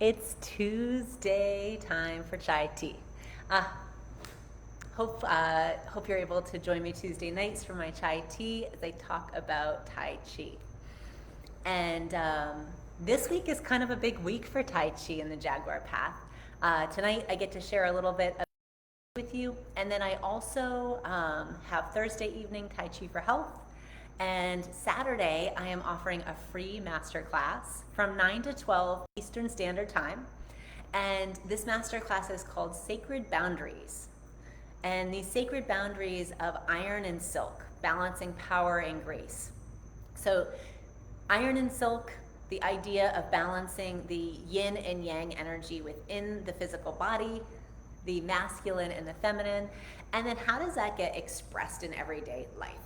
It's Tuesday time for chai tea. Uh, hope you're able to join me Tuesday nights for my chai tea as I talk about Tai Chi. And this week is kind of a big week for Tai Chi in the Jaguar Path. Tonight I get to share a little bit with you, and then I also have Thursday evening Tai Chi for Health. And Saturday, I am offering a free masterclass from 9 to 12 Eastern Standard Time. And this masterclass is called Sacred Boundaries. And these sacred boundaries of iron and silk, balancing power and grace. So, iron and silk, the idea of balancing the yin and yang energy within the physical body, the masculine and the feminine, and then how does that get expressed in everyday life?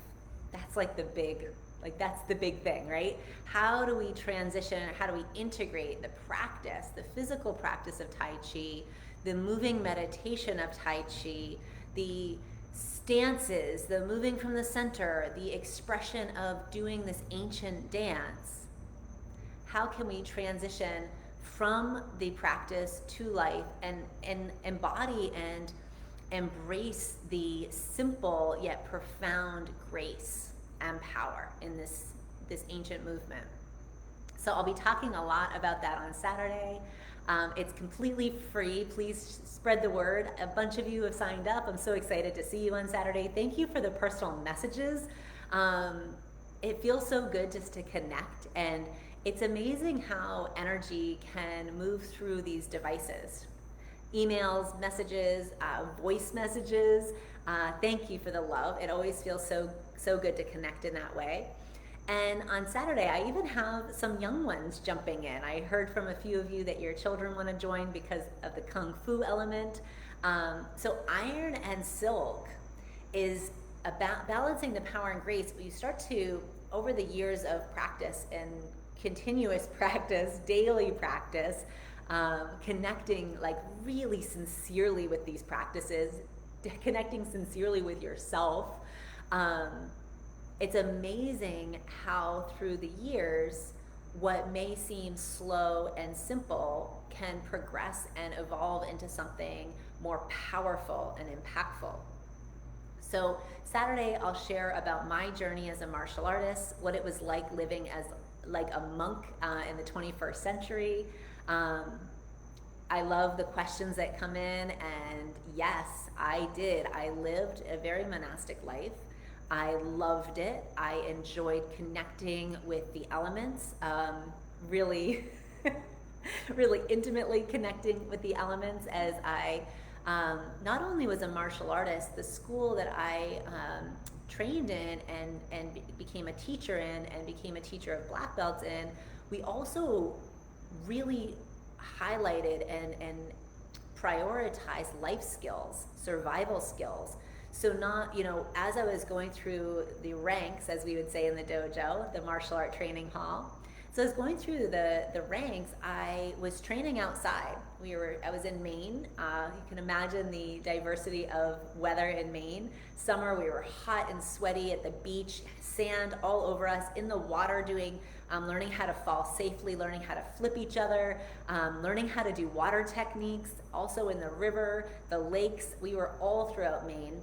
That's like the big thing, right? How do we transition, how do we integrate the practice, the physical practice of Tai Chi, the moving meditation of Tai Chi, the stances, the moving from the center, the expression of doing this ancient dance? How can we transition from the practice to life and embody and embrace the simple yet profound grace and power in this ancient movement? So I'll be talking a lot about that on Saturday. It's completely free. Please spread the word. A bunch of you have signed up. I'm so excited to see you on Saturday. Thank you for the personal messages. It feels so good just to connect, and it's amazing how energy can move through these devices. Emails, messages, voice messages. Thank you for the love. It always feels so good to connect in that way. And on Saturday, I even have some young ones jumping in. I heard from a few of you that your children want to join because of the Kung Fu element. So iron and silk is about balancing the power and grace, but you start to, over the years of practice and continuous practice, daily practice, connecting like really sincerely with these practices, connecting sincerely with yourself. It's amazing how through the years, what may seem slow and simple can progress and evolve into something more powerful and impactful. So Saturday, I'll share about my journey as a martial artist, what it was like living as like a monk in the 21st century. I love the questions that come in, and yes, I did. I lived a very monastic life. I loved it. I enjoyed connecting with the elements, really, really intimately connecting with the elements as I not only was a martial artist, the school that I trained in and became a teacher in and became a teacher of black belts in, we also really highlighted and prioritized life skills, survival skills. So not, as I was going through the ranks, as we would say in the dojo, the martial art training hall, so I was going through the ranks, I was training outside. I was in Maine. You can imagine the diversity of weather in Maine. Summer, we were hot and sweaty at the beach, sand all over us, in the water doing, learning how to fall safely, learning how to flip each other, learning how to do water techniques, also in the river, the lakes. We were all throughout Maine.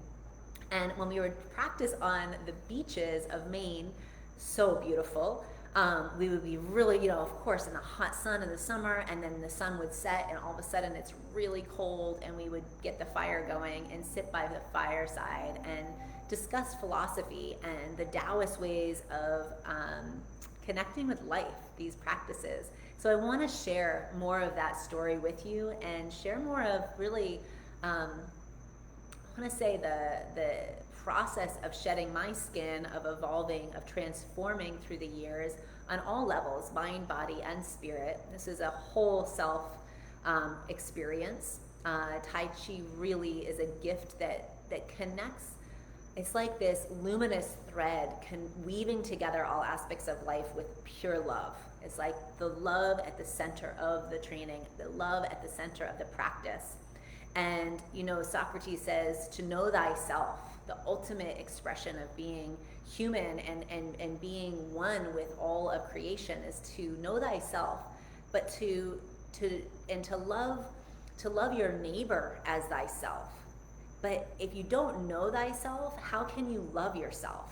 And when we would practice on the beaches of Maine, so beautiful, we would be really, of course, in the hot sun in the summer, and then the sun would set, and all of a sudden it's really cold, and we would get the fire going and sit by the fireside and discuss philosophy and the Taoist ways of connecting with life, these practices. So I want to share more of that story with you and share more of really, I want to say the process of shedding my skin, of evolving, of transforming through the years on all levels, mind, body, and spirit. This is a whole self experience. Tai Chi really is a gift that connects. It's like this luminous thread weaving together all aspects of life with pure love. It's like the love at the center of the training, the love at the center of the practice. And Socrates says, to know thyself, the ultimate expression of being human and being one with all of creation, is to know thyself, but to to love your neighbor as thyself. But if you don't know thyself, how can you love yourself,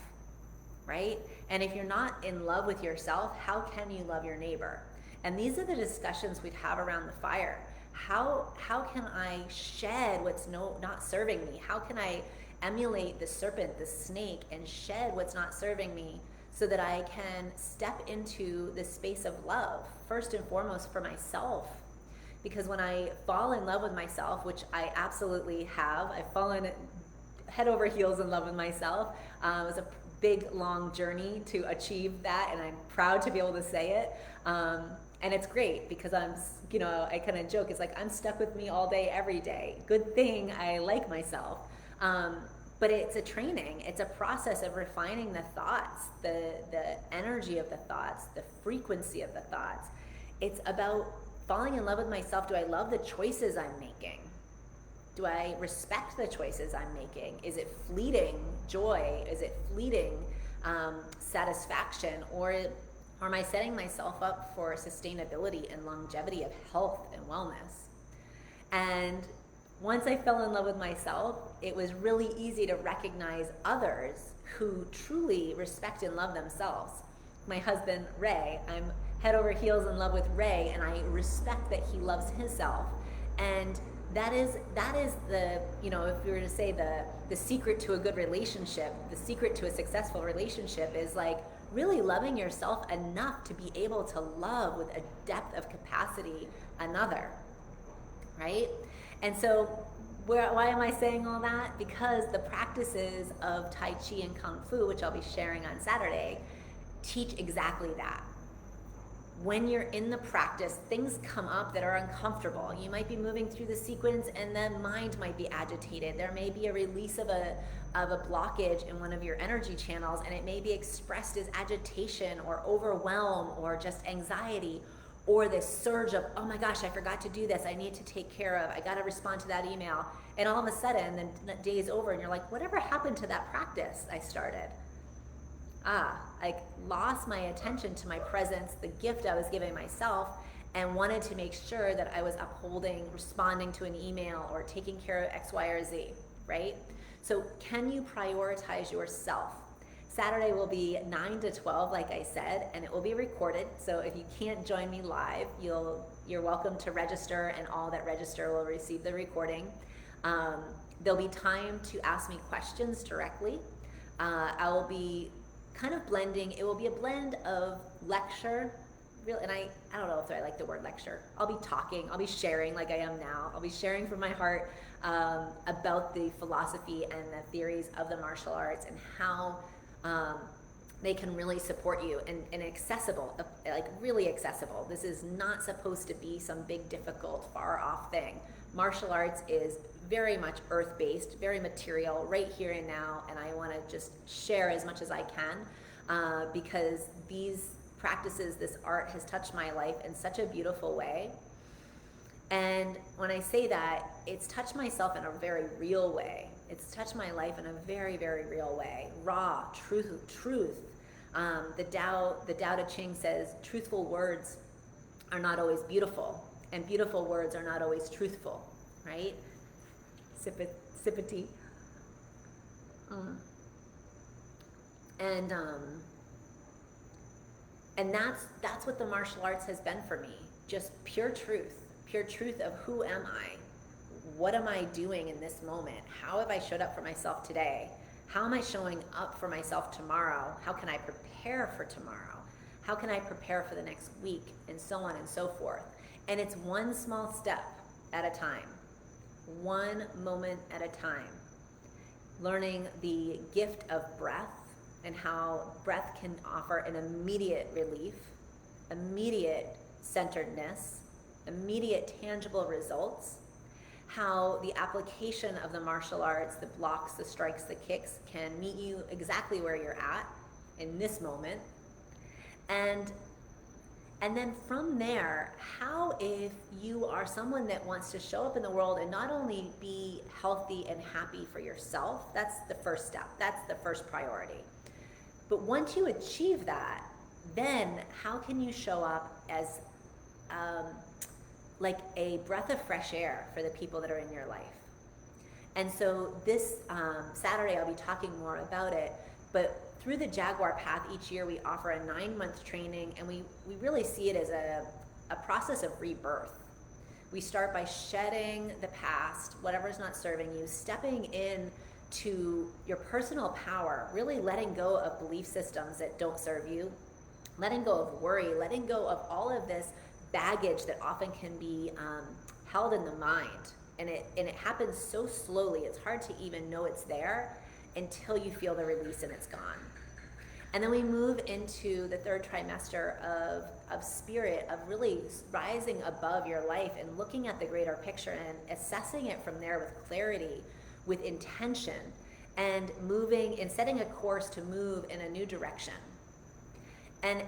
right? And if you're not in love with yourself, how can you love your neighbor? And these are the discussions we'd have around the fire. How can I shed what's not serving me? How can I emulate the serpent, the snake, and shed what's not serving me so that I can step into the space of love, first and foremost for myself? Because when I fall in love with myself, which I absolutely have, I've fallen head over heels in love with myself. It was a big, long journey to achieve that, and I'm proud to be able to say it. And it's great because I kind of joke, it's like I'm stuck with me all day, every day. Good thing I like myself. But it's a training. It's a process of refining the thoughts, the energy of the thoughts, the frequency of the thoughts. It's about falling in love with myself. Do I love the choices I'm making? Do I respect the choices I'm making? Is it fleeting joy? Is it fleeting satisfaction? Or am I setting myself up for sustainability and longevity of health and wellness? And once I fell in love with myself, it was really easy to recognize others who truly respect and love themselves. My husband, Ray, I'm head over heels in love with Ray, and I respect that he loves himself. And that is the, if we were to say the secret to a good relationship, the secret to a successful relationship is like really loving yourself enough to be able to love with a depth of capacity another, right? And so why am I saying all that? Because the practices of Tai Chi and Kung Fu, which I'll be sharing on Saturday, teach exactly that. When you're in the practice, things come up that are uncomfortable. You might be moving through the sequence and the mind might be agitated. There may be a release of a blockage in one of your energy channels, and it may be expressed as agitation or overwhelm or just anxiety, or this surge of, oh my gosh, I forgot to do this, I need to take care of, I gotta respond to that email. And all of a sudden, the day's over and you're like, whatever happened to that practice I started? I lost my attention to my presence, the gift I was giving myself, and wanted to make sure that I was upholding, responding to an email, or taking care of X, Y, or Z, right? So can you prioritize yourself? Saturday will be 9 to 12, like I said, and it will be recorded. So if you can't join me live, you're welcome to register, and all that register will receive the recording. There'll be time to ask me questions directly. I will be kind of blending. It will be a blend of lecture, and I don't know if I like the word lecture. I'll be talking, I'll be sharing like I am now. I'll be sharing from my heart about the philosophy and the theories of the martial arts and how they can really support you and accessible, like really accessible. This is not supposed to be some big, difficult, far off thing. Martial arts is very much earth-based, very material, right here and now, and I want to just share as much as I can because these practices, this art has touched my life in such a beautiful way. And when I say that, it's touched myself in a very real way. It's touched my life in a very, very real way. Raw, truth. The Tao Te Ching says, truthful words are not always beautiful, and beautiful words are not always truthful, right? Sip a tea. And that's what the martial arts has been for me. Just pure truth of who am I? What am I doing in this moment? How have I showed up for myself today? How am I showing up for myself tomorrow? How can I prepare for tomorrow? How can I prepare for the next week? And so on and so forth. And it's one small step at a time. One moment at a time. Learning the gift of breath and how breath can offer an immediate relief, immediate centeredness, immediate tangible results. How the application of the martial arts, the blocks, the strikes, the kicks, can meet you exactly where you're at in this moment. And then from there, how if you are someone that wants to show up in the world and not only be healthy and happy for yourself, that's the first step, that's the first priority. But once you achieve that, then how can you show up as like a breath of fresh air for the people that are in your life. And so this Saturday, I'll be talking more about it, but through the Jaguar Path each year, we offer a 9-month training, and we really see it as a process of rebirth. We start by shedding the past, whatever's not serving you, stepping in to your personal power, really letting go of belief systems that don't serve you, letting go of worry, letting go of all of this baggage that often can be held in the mind. And it happens so slowly, it's hard to even know it's there until you feel the release and it's gone. And then we move into the third trimester of spirit, of really rising above your life and looking at the greater picture and assessing it from there with clarity, with intention, and moving and setting a course to move in a new direction. And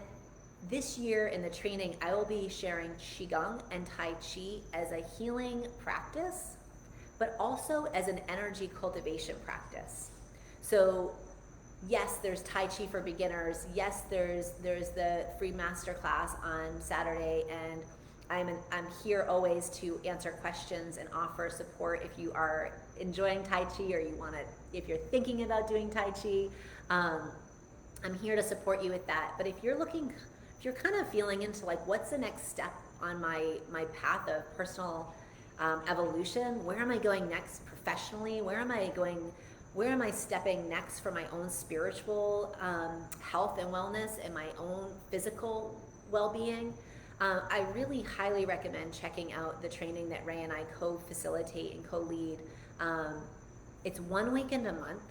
this year in the training, I will be sharing Qigong and Tai Chi as a healing practice, but also as an energy cultivation practice. So yes, there's Tai Chi for beginners. Yes, there's the free masterclass on Saturday, and I'm here always to answer questions and offer support if you are enjoying Tai Chi or if you're thinking about doing Tai Chi. I'm here to support you with that. But if you're kind of feeling into like, what's the next step on my path of personal evolution? Where am I going next professionally? Where am I stepping next for my own spiritual health and wellness and my own physical well-being? I really highly recommend checking out the training that Ray and I co-facilitate and co-lead. It's 1 weekend a month.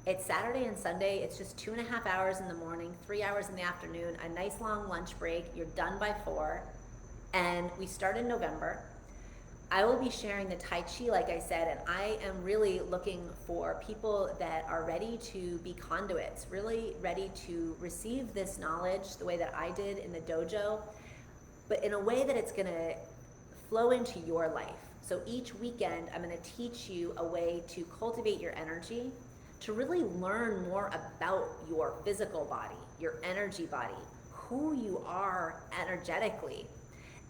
It's Saturday and Sunday. It's just 2.5 hours in the morning, 3 hours in the afternoon, a nice long lunch break. You're done by 4. And we start in November. I will be sharing the Tai Chi, like I said, and I am really looking for people that are ready to be conduits, really ready to receive this knowledge the way that I did in the dojo, but in a way that it's going to flow into your life. So each weekend, I'm going to teach you a way to cultivate your energy, to really learn more about your physical body, your energy body, who you are energetically.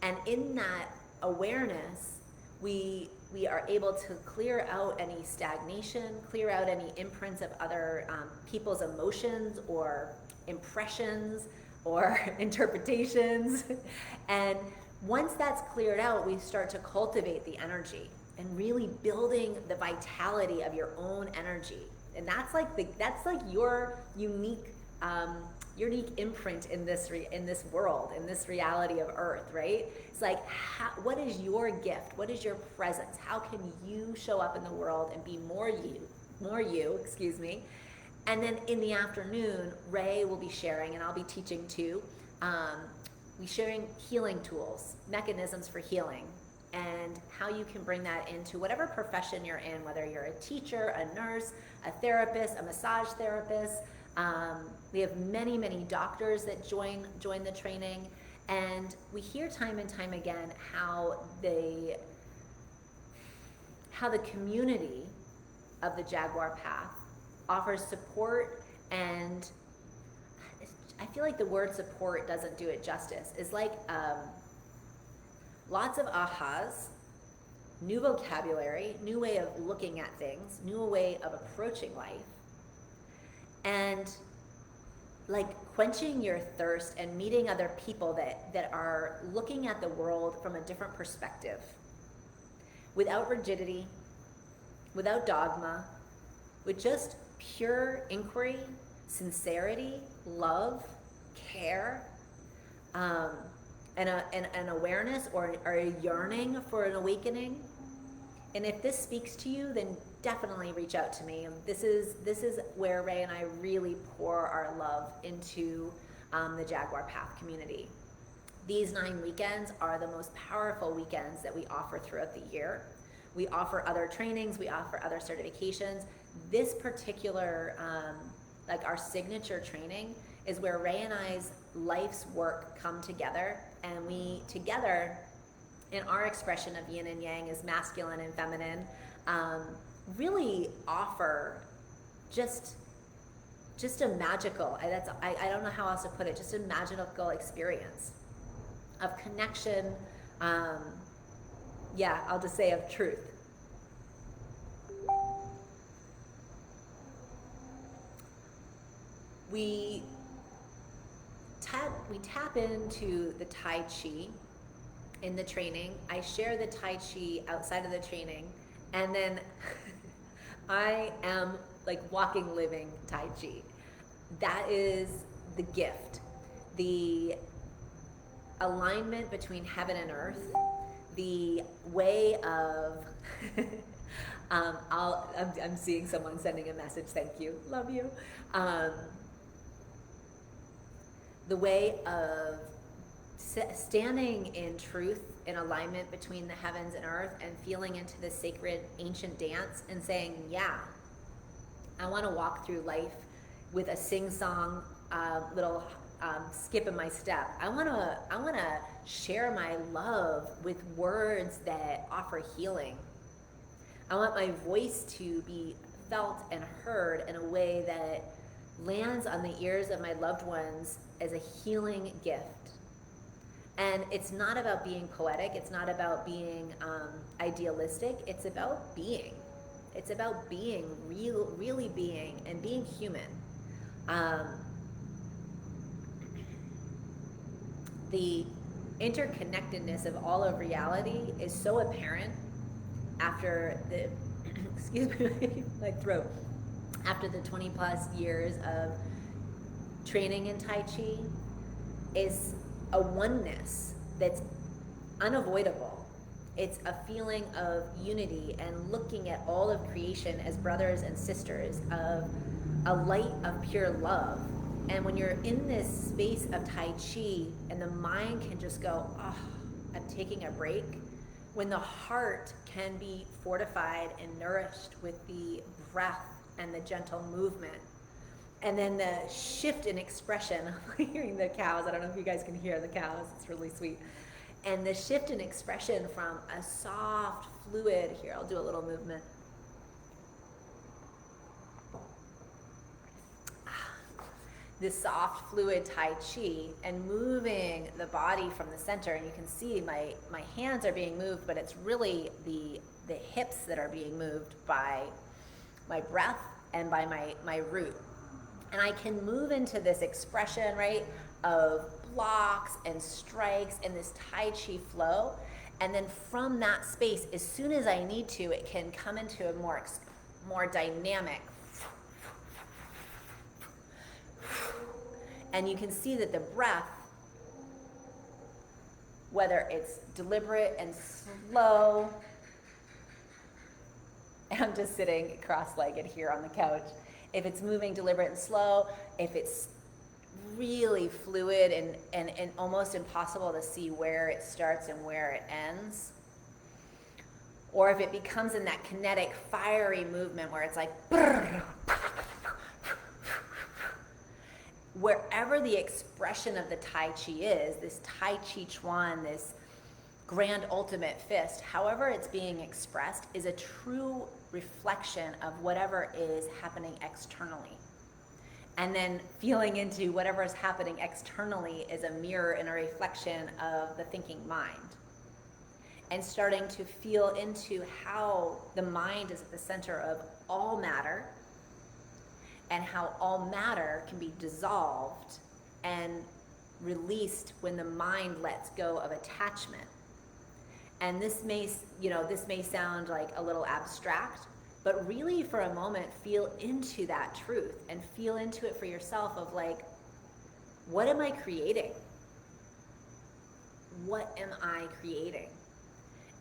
And in that awareness, we are able to clear out any stagnation, clear out any imprints of other people's emotions or impressions or interpretations. And once that's cleared out, we start to cultivate the energy and really building the vitality of your own energy. And that's like your unique imprint in this world, in this reality of Earth, right? It's like, what is your gift? What is your presence? How can you show up in the world and be more you, excuse me? And then in the afternoon, Ray will be sharing, and I'll be teaching too. We're sharing healing tools, mechanisms for healing, and how you can bring that into whatever profession you're in, whether you're a teacher, a nurse, a therapist, a massage therapist. We have many, many doctors that join the training, and we hear time and time again how the community of the Jaguar Path offers support, and I feel like the word support doesn't do it justice. It's like lots of ahas, new vocabulary, new way of looking at things, new way of approaching life, and like quenching your thirst and meeting other people that are looking at the world from a different perspective, without rigidity, without dogma, with just pure inquiry, sincerity, love, care, and an awareness or a yearning for an awakening. And if this speaks to you, then definitely reach out to me. This is where Ray and I really pour our love into the Jaguar Path community. These 9 weekends are the most powerful weekends that we offer throughout the year. We offer other trainings, we offer other certifications. This particular, like our signature training, is where Ray and I's life's work come together, and we together, in our expression of yin and yang as masculine and feminine, really offer just a magical, I don't know how else to put it, just a magical experience of connection, Um, yeah, I'll just say of truth. We tap into the Tai Chi in the training. I share the Tai Chi outside of the training, and then I am like walking, living Tai Chi. That is the gift, the alignment between heaven and earth, the way of I'm seeing someone sending a message. Thank you, love you. The way of standing in truth, in alignment between the heavens and earth, and feeling into the sacred ancient dance and saying, yeah, I want to walk through life with a sing-song little skip in my step. I want to share my love with words that offer healing. I want my voice to be felt and heard in a way that lands on the ears of my loved ones as a healing gift. And it's not about being poetic. It's not about being idealistic. It's about being. It's about being really being, and being human. The interconnectedness of all of reality is so apparent after the excuse me, my throat, after the 20 plus years of training in Tai Chi, is a oneness that's unavoidable. It's a feeling of unity and looking at all of creation as brothers and sisters, of a light of pure love. And when you're in this space of Tai Chi and the mind can just go, oh, I'm taking a break, when the heart can be fortified and nourished with the breath and the gentle movement, and then the shift in expression, I'm hearing the cows, I don't know if you guys can hear the cows, it's really sweet. And the shift in expression from a soft, fluid, here, I'll do a little movement. This soft, fluid Tai Chi, and moving the body from the center. And you can see my hands are being moved, but it's really the hips that are being moved by my breath and by my root. And I can move into this expression, right, of blocks and strikes and this Tai Chi flow. And then from that space, as soon as I need to, it can come into a more dynamic. And you can see that the breath, whether it's deliberate and slow, and I'm just sitting cross-legged here on the couch, if it's moving deliberate and slow, if it's really fluid and almost impossible to see where it starts and where it ends, or if it becomes in that kinetic, fiery movement where it's like, wherever the expression of the Tai Chi is, this Tai Chi Chuan, this grand ultimate fist, however it's being expressed, is a true reflection of whatever is happening externally. And then feeling into whatever is happening externally is a mirror and a reflection of the thinking mind. And starting to feel into how the mind is at the center of all matter, and how all matter can be dissolved and released when the mind lets go of attachment. And this may sound like a little abstract, but really for a moment feel into that truth and feel into it for yourself of like, what am I creating? What am I creating?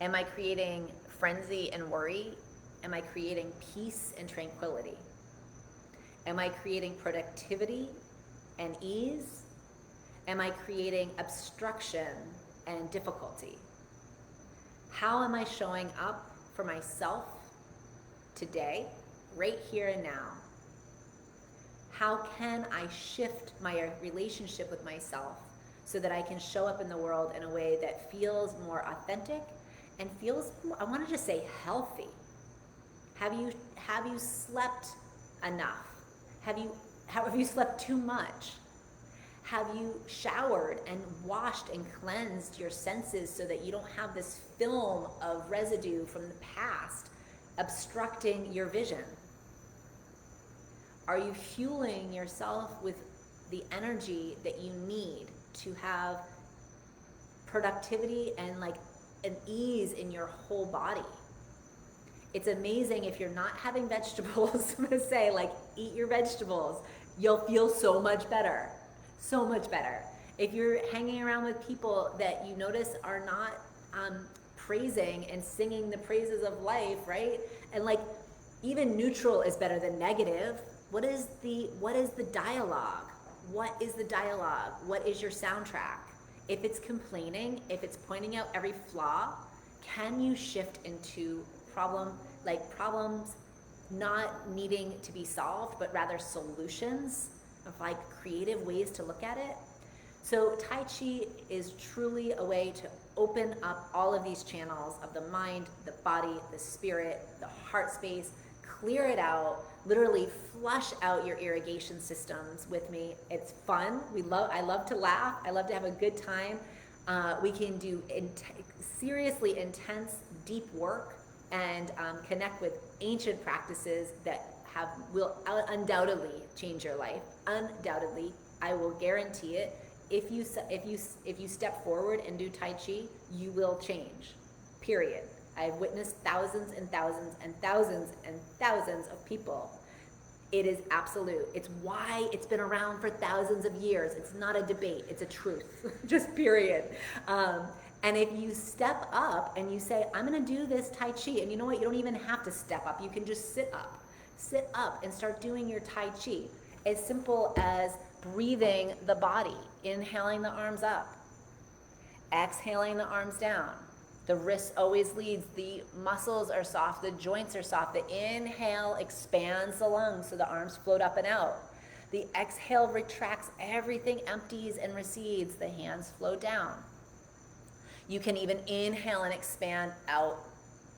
Am I creating frenzy and worry? Am I creating peace and tranquility? Am I creating productivity and ease? Am I creating obstruction and difficulty? How am I showing up for myself today, right here and now? How can I shift my relationship with myself so that I can show up in the world in a way that feels more authentic and feels, I want to just say, healthy? Have you slept enough? Have you slept too much? Have you showered and washed and cleansed your senses so that you don't have this film of residue from the past obstructing your vision? Are you fueling yourself with the energy that you need to have productivity and like an ease in your whole body? It's amazing if you're not having vegetables. I'm gonna say, like, eat your vegetables. You'll feel so much better. So much better. If you're hanging around with people that you notice are not praising and singing the praises of life, right? And like, even neutral is better than negative. What is the dialogue? What is the dialogue? What is your soundtrack? If it's complaining, if it's pointing out every flaw, can you shift into problems not needing to be solved, but rather solutions of like creative ways to look at it? So Tai Chi is truly a way to open up all of these channels of the mind, the body, the spirit, the heart space, clear it out, literally flush out your irrigation systems with me. It's fun. I love to laugh. I love to have a good time. We can do seriously intense, deep work and connect with ancient practices that will undoubtedly change your life. Undoubtedly, I will guarantee it. If you step forward and do Tai Chi, you will change. Period. I've witnessed thousands and thousands and thousands and thousands of people. It is absolute. It's why it's been around for thousands of years. It's not a debate. It's a truth. Just period. And if you step up and you say, I'm going to do this Tai Chi, and you know what? You don't even have to step up. You can just sit up. Sit up and start doing your Tai Chi. As simple as breathing the body, inhaling the arms up, exhaling the arms down. The wrist always leads. The muscles are soft. The joints are soft. The inhale expands the lungs so the arms float up and out. The exhale retracts. Everything empties and recedes. The hands flow down. You can even inhale and expand out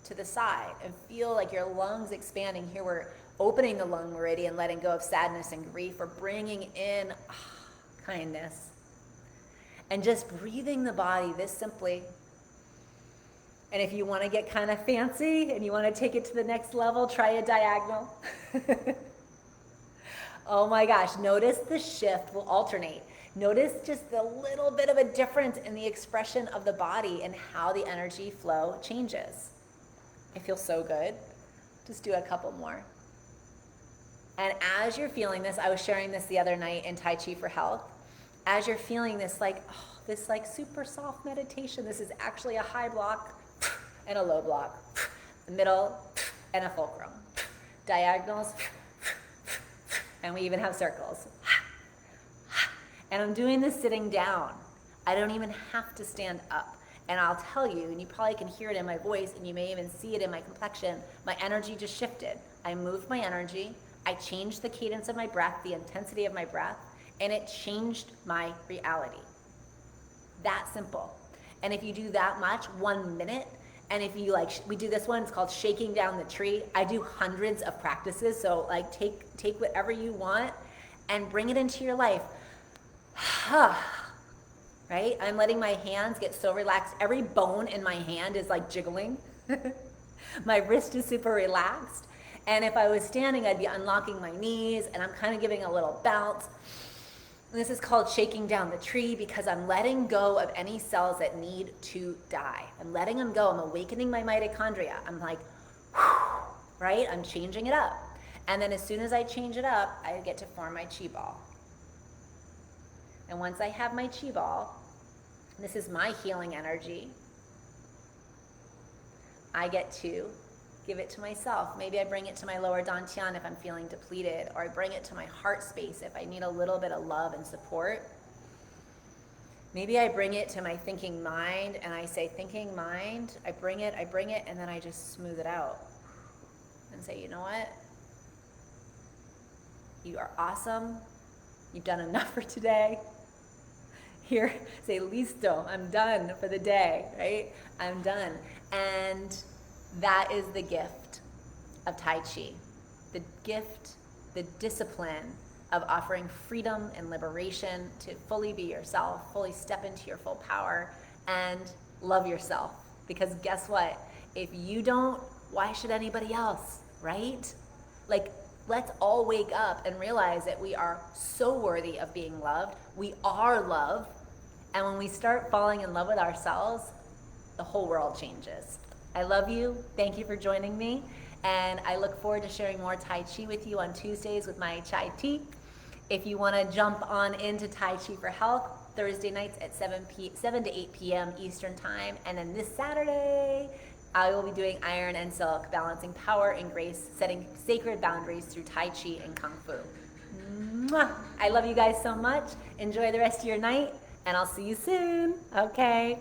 to the side and feel like your lungs expanding. Here we're opening the lung meridian, letting go of sadness and grief. We're bringing in kindness. And just breathing the body this simply. And if you want to get kind of fancy and you want to take it to the next level, try a diagonal. Oh my gosh, notice the shift will alternate. Notice just a little bit of a difference in the expression of the body and how the energy flow changes. It feels so good. Just do a couple more. And as you're feeling this, I was sharing this the other night in Tai Chi for Health. As you're feeling this this super soft meditation, this is actually a high block and a low block, the middle and a fulcrum, diagonals, and we even have circles. And I'm doing this sitting down. I don't even have to stand up. And I'll tell you, and you probably can hear it in my voice, and you may even see it in my complexion, my energy just shifted. I moved my energy, I changed the cadence of my breath, the intensity of my breath, and it changed my reality. That simple. And if you do that much, 1 minute, and if you we do this one, it's called shaking down the tree. I do hundreds of practices, so take whatever you want and bring it into your life. Right? I'm letting my hands get so relaxed. Every bone in my hand is like jiggling. My wrist is super relaxed. And if I was standing, I'd be unlocking my knees, and I'm kind of giving a little bounce. And this is called shaking down the tree because I'm letting go of any cells that need to die. I'm letting them go. I'm awakening my mitochondria. I'm like, right? I'm changing it up. And then as soon as I change it up, I get to form my chi ball. And once I have my chi ball, this is my healing energy, I get to give it to myself. Maybe I bring it to my lower dantian if I'm feeling depleted, or I bring it to my heart space if I need a little bit of love and support. Maybe I bring it to my thinking mind and I say, thinking mind, I bring it, and then I just smooth it out and say, you know what? You are awesome. You've done enough for today. Here, say, listo, I'm done for the day, right? I'm done. And that is the gift of Tai Chi. The gift, the discipline, of offering freedom and liberation to fully be yourself, fully step into your full power, and love yourself. Because guess what? If you don't, why should anybody else, right? Like, let's all wake up and realize that we are so worthy of being loved. We are love. And when we start falling in love with ourselves, the whole world changes. I love you. Thank you for joining me. And I look forward to sharing more Tai Chi with you on Tuesdays with my Chai Tea. If you want to jump on into Tai Chi for Health, Thursday nights at 7 to 8 p.m. Eastern Time. And then this Saturday, I will be doing Iron and Silk, balancing power and grace, setting sacred boundaries through Tai Chi and Kung Fu. Mwah! I love you guys so much. Enjoy the rest of your night, and I'll see you soon. Okay.